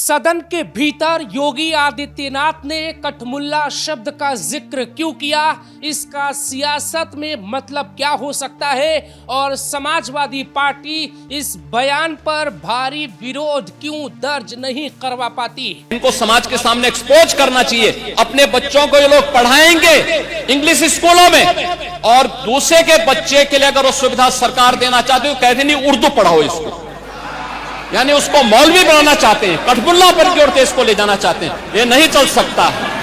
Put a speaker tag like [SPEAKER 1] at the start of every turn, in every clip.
[SPEAKER 1] सदन के भीतर योगी आदित्यनाथ ने कठमुल्ला शब्द का जिक्र क्यों किया, इसका सियासत में मतलब क्या हो सकता है और समाजवादी पार्टी इस बयान पर भारी विरोध क्यों दर्ज नहीं करवा पाती।
[SPEAKER 2] इनको समाज के सामने एक्सपोज करना चाहिए। अपने बच्चों को ये लोग पढ़ाएंगे इंग्लिश स्कूलों में और दूसरे के बच्चे के लिए अगर वो सुविधा सरकार देना चाहती है तो कहते नहीं उर्दू पढ़ाओ इसको, यानी उसको मौलवी बनाना चाहते हैं, कठपुल्ला पर की ओर देश को ले जाना चाहते हैं। ये नहीं चल सकता है।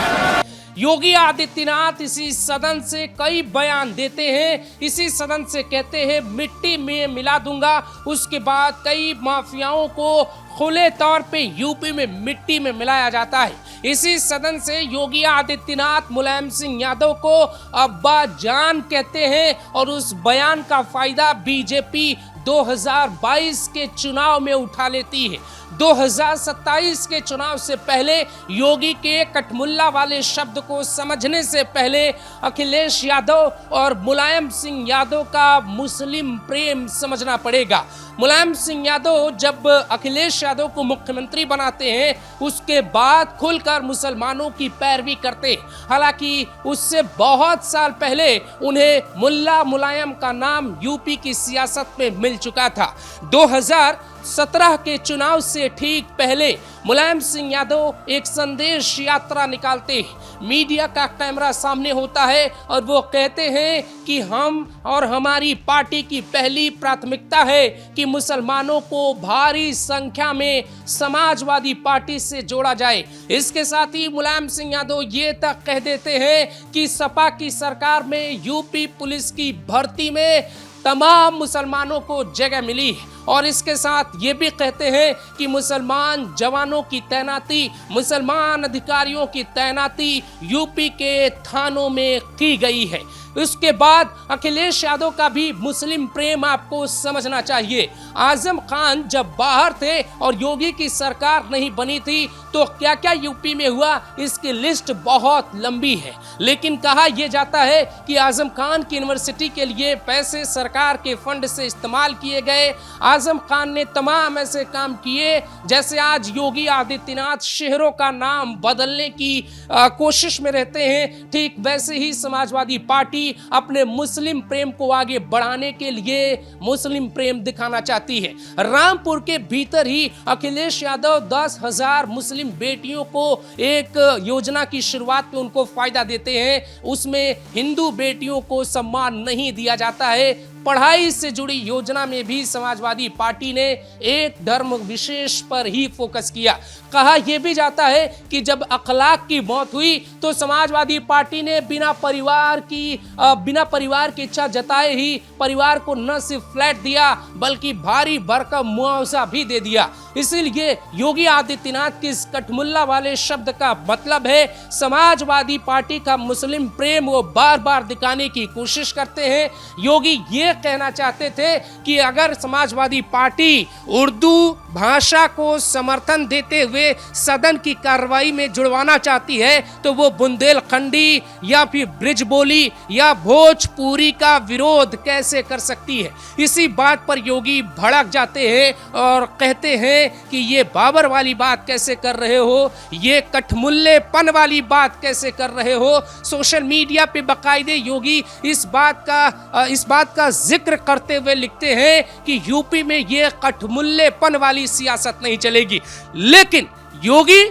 [SPEAKER 1] योगी आदित्यनाथ इसी सदन से कई बयान देते हैं, इसी सदन से कहते हैं मिट्टी में मिला दूंगा। उसके बाद कई माफियाओं को खुले तौर पे यूपी में मिट्टी में मिलाया जाता है। इसी सदन से योगी आदित्यनाथ मुलायम सिंह यादव को अब्बा जान कहते हैं और उस बयान का फायदा बीजेपी 2022 के चुनाव में उठा लेती है। 2027 के चुनाव से पहले योगी के कठमुल्ला वाले शब्द को समझने से पहले अखिलेश यादव और मुलायम सिंह यादव का मुस्लिम प्रेम समझना पड़ेगा। मुलायम सिंह यादव जब अखिलेश यादव को मुख्यमंत्री बनाते हैं उसके बाद खुलकर मुसलमानों की पैरवी करते, हालांकि उससे बहुत साल पहले उन्हें मुल्ला मुलायम का नाम यूपी की सियासत में मिल चुका था। 2017 के चुनाव से ठीक पहले मुलायम सिंह यादव एक संदेश यात्रा निकालते हैं। मीडिया का कैमरा सामने होता है और वो कहते हैं कि हम और हमारी पार्टी की पहली प्राथमिकता है कि मुसलमानों को भारी संख्या में समाजवादी पार्टी से जोड़ा जाए। इसके साथ ही मुलायम सिंह यादव ये तक कह देते हैं कि सपा की सरकार में यूपी पुलिस की भर्ती में तमाम मुसलमानों को जगह मिली है और इसके साथ ये भी कहते हैं कि मुसलमान जवानों की तैनाती, मुसलमान अधिकारियों की तैनाती यूपी के थानों में की गई है। उसके बाद अखिलेश यादव का भी मुस्लिम प्रेम आपको समझना चाहिए। आजम खान जब बाहर थे और योगी की सरकार नहीं बनी थी तो क्या क्या यूपी में हुआ, इसकी लिस्ट बहुत लंबी है, लेकिन कहा यह जाता है कि आजम खान की यूनिवर्सिटी के लिए पैसे सरकार के फंड से इस्तेमाल किए गए। आजम खान ने तमाम ऐसे काम किए जैसे आज योगी आदित्यनाथ शहरों का नाम बदलने की कोशिश में रहते हैं, ठीक वैसे ही समाजवादी पार्टी अपने मुस्लिम प्रेम को आगे बढ़ाने के लिए मुस्लिम प्रेम दिखाना चाहती है। रामपुर के भीतर ही अखिलेश यादव 10,000 मुस्लिम बेटियों को एक योजना की शुरुआत में उनको फायदा देते हैं। उसमें हिंदू बेटियों को सम्मान नहीं दिया जाता है। पढ़ाई से जुड़ी योजना में भी समाजवादी पार्टी ने एक धर्म विशेष पर ही फोकस किया। कहा यह भी जाता है कि जब अखलाक की मौत हुई तो समाजवादी पार्टी ने बिना परिवार की इच्छा जताए ही परिवार को न सिर्फ फ्लैट दिया बल्कि भारी भरकम मुआवजा भी दे दिया। इसीलिए योगी आदित्यनाथ के इस कठमुल्ला वाले शब्द का मतलब है समाजवादी पार्टी का मुस्लिम प्रेम वो बार बार दिखाने की कोशिश करते हैं। योगी ये कहना चाहते थे कि अगर समाजवादी पार्टी उर्दू भाषा को समर्थन देते हुए सदन की कार्रवाई में जुड़वाना चाहती है तो वो बुंदेलखंडी या फिर ब्रिजबोली या भोजपुरी का विरोध कैसे कर सकती है। इसी बात पर योगी भड़क जाते हैं और कहते हैं कि ये बाबर वाली बात कैसे कर रहे हो, ये कठमुल्लेपन वाली बात कैसे कर रहे हो। सोशल मीडिया पे बाकायदे योगी इस बात का जिक्र करते हुए लिखते हैं कि यूपी में ये कठमुल्लेपन वाली सियासत नहीं चलेगी। लेकिन योगी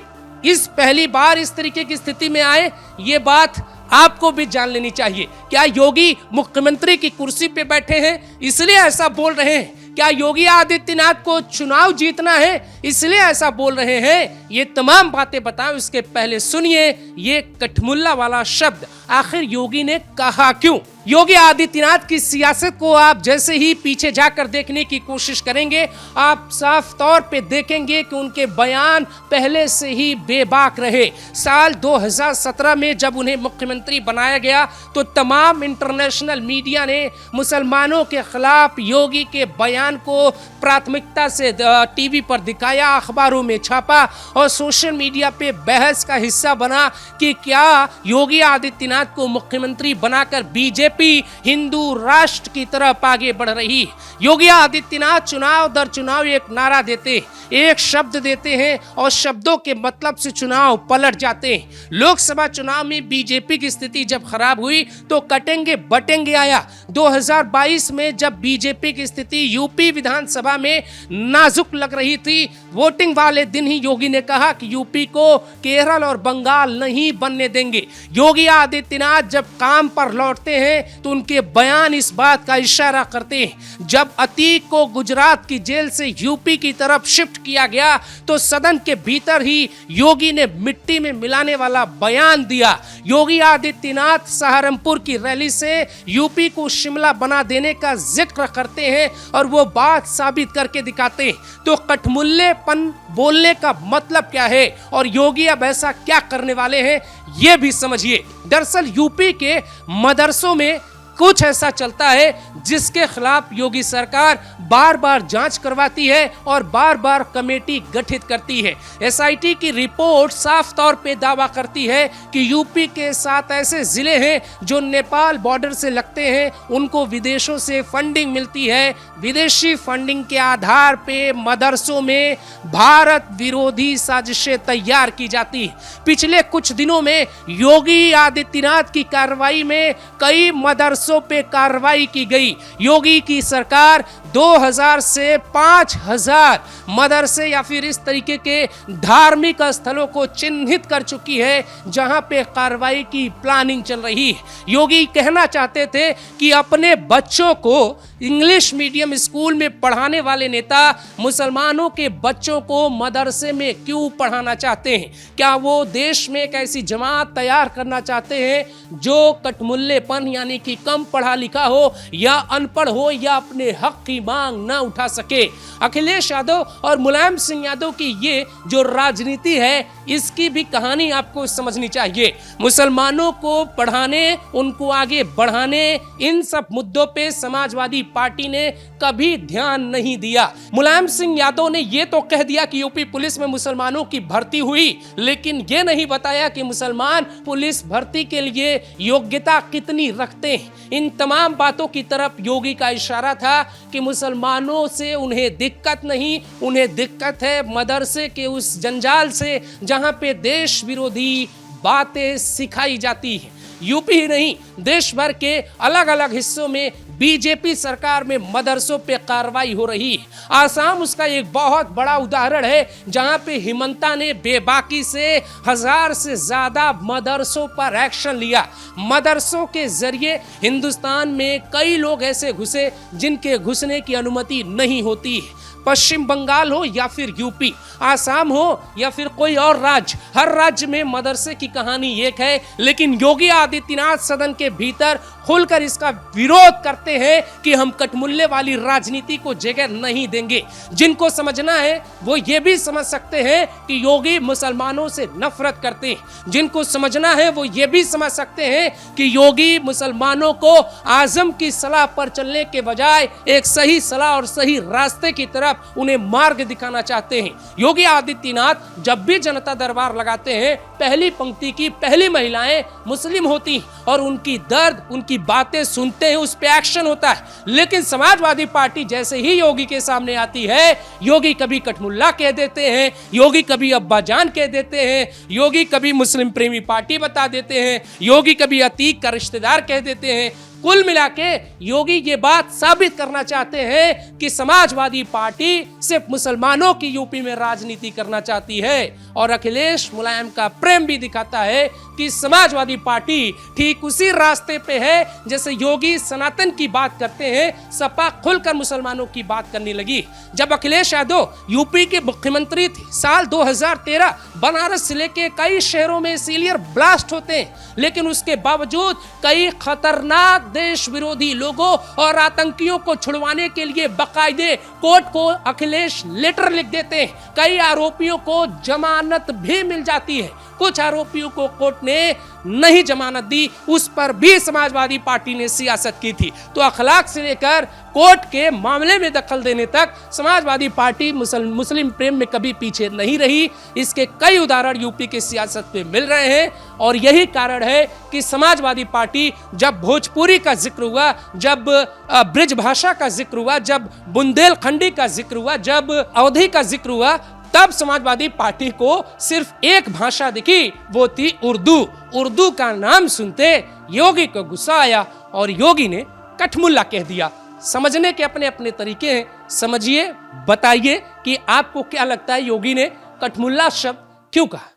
[SPEAKER 1] इस पहली बार इस तरीके की स्थिति में आए, ये बात आपको भी जान लेनी चाहिए। क्या योगी मुख्यमंत्री की कुर्सी पे बैठे हैं इसलिए ऐसा बोल रहे हैं? क्या योगी आदित्यनाथ को चुनाव जीतना है इसलिए ऐसा बोल रहे हैं? ये तमाम बातें बताएं उसके पहले सुनिए ये कठमुल्ला वाला शब्द आखिर योगी ने कहा क्यों। योगी आदित्यनाथ की सियासत को आप जैसे ही पीछे जाकर देखने की कोशिश करेंगे आप साफ तौर पे देखेंगे कि उनके बयान पहले से ही बेबाक रहे। साल 2017 में जब उन्हें मुख्यमंत्री बनाया गया तो तमाम इंटरनेशनल मीडिया ने मुसलमानों के खिलाफ योगी के बयान को प्राथमिकता से टीवी पर दिखाया, अखबारों में छापा और सोशल मीडिया पे बहस का हिस्सा बना कि क्या योगी आदित्यनाथ को मुख्यमंत्री बनाकर बीजेपी बीजेपी हिंदू राष्ट्र की तरफ आगे बढ़ रही है। योगी आदित्यनाथ चुनाव दर चुनाव एक नारा देते, एक शब्द देते हैं और शब्दों के मतलब से चुनाव पलट जाते हैं। लोकसभा चुनाव में बीजेपी की स्थिति जब खराब हुई तो कटेंगे बटेंगे आया। 2022 में जब बीजेपी की स्थिति यूपी विधानसभा में नाजुक लग रही थी, वोटिंग वाले दिन ही योगी ने कहा कि यूपी को केरल और बंगाल नहीं बनने देंगे। योगी आदित्यनाथ जब काम पर लौटते हैं तो उनके बयान इस बात का इशारा करते हैं। जब अतीक को गुजरात की जेल से यूपी की तरफ शिफ्ट किया गया तो सदन के भीतर ही योगी ने मिट्टी में मिलाने वाला बयान दिया। योगी आदित्यनाथ सहारनपुर की रैली से यूपी को शिमला बना देने का जिक्र करते हैं और वो बात साबित करके दिखाते हैं। तो कठमुल्लेपन बोलने का मतलब क्या है और योगी अब ऐसा क्या करने वाले हैं, ये भी समझिए। दरअसल यूपी के मदरसों में कुछ ऐसा चलता है जिसके खिलाफ योगी सरकार बार बार जांच करवाती है और बार बार कमेटी गठित करती है। एसआईटी की रिपोर्ट साफ तौर पे दावा करती है कि यूपी के 7 ऐसे जिले हैं जो नेपाल बॉर्डर से लगते हैं, उनको विदेशों से फंडिंग मिलती है। विदेशी फंडिंग के आधार पे मदरसों में भारत विरोधी साजिशें तैयार की जाती है। पिछले कुछ दिनों में योगी आदित्यनाथ की कार्रवाई में कई मदरसों पे कार्रवाई की गई। योगी की सरकार 2000 से 5000 मदरसे या फिर इस तरीके के धार्मिक स्थलों को चिन्हित कर चुकी है जहां पे कार्रवाई की प्लानिंग चल रही है। योगी कहना चाहते थे कि अपने बच्चों को इंग्लिश मीडियम स्कूल में पढ़ाने वाले नेता मुसलमानों के बच्चों को मदरसे में क्यों पढ़ाना चाहते हैं? क्या वो देश में एक ऐसी जमात तैयार करना चाहते हैं जो कठमुल्लेपन यानी कि कम पढ़ा लिखा हो या अनपढ़ हो या अपने हक की मांग ना उठा सके? अखिलेश यादव और मुलायम सिंह यादव की ये जो राजनीति है, इसकी भी कहानी आपको समझनी चाहिए। मुसलमानों को पढ़ाने, उनको आगे बढ़ाने, इन सब मुद्दों पे समाजवादी पार्टी ने कभी ध्यान नहीं दिया। मुलायम सिंह यादव ने ये तो कह दिया कि यूपी पुलिस में मुसलमानों की भर्ती हुई, लेकिन ये नहीं बताया कि मुसलमान पुलिस भर्ती के लिए योग्यता कितनी रखते हैं। इन तमाम बातों की तरफ योगी का इशारा था कि मुसलमानों से उन्हें दिक्कत नहीं, उन्हें दिक्कत है मदरसे के उस जंजाल से जहां पे देश विरोधी बातें सिखाई जाती है। यूपी ही नहीं, देश भर के अलग अलग हिस्सों में बीजेपी सरकार में मदरसों पे कार्रवाई हो रही है। आसाम उसका एक बहुत बड़ा उदाहरण है जहां पे हिमंता ने बेबाकी से 1000 से ज्यादा मदरसों पर एक्शन लिया। मदरसों के जरिए हिंदुस्तान में कई लोग ऐसे घुसे जिनके घुसने की अनुमति नहीं होती है। पश्चिम बंगाल हो या फिर यूपी, आसाम हो या फिर कोई और राज्य, हर राज्य में मदरसे की कहानी एक है। लेकिन योगी आदित्यनाथ सदन के भीतर खुलकर इसका विरोध करते हैं कि हम कठमुल्ले वाली राजनीति को जगह नहीं देंगे। जिनको समझना है वो ये भी समझ सकते हैं कि योगी मुसलमानों से नफरत करते हैं। जिनको समझना है वो ये भी समझ सकते हैं कि योगी मुसलमानों को आजम की सलाह पर चलने के बजाय एक सही सलाह और सही रास्ते की तरफ उन्हें मार्ग दिखाना चाहते हैं। योगी आदित्यनाथ जब भी जनता दरबार लगाते हैं, पहली पंक्ति की पहली महिलाएं मुस्लिम होती और उनकी दर्द, उनकी बातें सुनते हैं, उस पे एक्शन होता है। लेकिन समाजवादी पार्टी जैसे ही योगी के सामने आती है, योगी कभी कठमुल्ला कह देते हैं, योगी कभी अब्बाजान कह देते हैं, योगी कभी मुस्लिम प्रेमी पार्टी बता देते हैं, योगी कभी अतीक का रिश्तेदार कह देते हैं। कुल मिला के योगी ये बात साबित करना चाहते हैं कि समाजवादी पार्टी सिर्फ मुसलमानों की यूपी में राजनीति करना चाहती है और अखिलेश मुलायम का प्रेम भी दिखाता है कि समाजवादी पार्टी ठीक उसी रास्ते पे है जैसे योगी सनातन की बात करते हैं, सपा खुलकर मुसलमानों की बात करने लगी। जब अखिलेश यादव यूपी के मुख्यमंत्री थे साल 2013, बनारस जिले के कई शहरों में सीलियर ब्लास्ट होते हैं, लेकिन उसके बावजूद कई खतरनाक देश विरोधी लोगों और आतंकियों को छुड़वाने के लिए बाकायदे कोर्ट को अखिलेश लेटर लिख देते हैं। कई आरोपियों को जमानत भी मिल जाती है, कुछ आरोपियों को कोर्ट ने नहीं जमानत दी, उस पर भी समाजवादी पार्टी ने सियासत की थी। तो अखलाक से लेकर कोर्ट के मामले में दखल देने तक समाजवादी पार्टी मुस्लिम प्रेम में कभी पीछे नहीं रही। इसके कई उदाहरण यूपी की सियासत में मिल रहे हैं और यही कारण है कि समाजवादी पार्टी जब भोजपुरी का जिक्र हुआ, जब ब्रिज भाषा का जिक्र हुआ, जब बुंदेलखंडी का जिक्र हुआ, जब अवधी का जिक्र हुआ, तब समाजवादी पार्टी को सिर्फ एक भाषा दिखी, वो थी उर्दू। उर्दू का नाम सुनते योगी को गुस्सा आया और योगी ने कठमुल्ला कह दिया। समझने के अपने अपने तरीके हैं, समझिए, बताइए कि आपको क्या लगता है योगी ने कठमुल्ला शब्द क्यों कहा।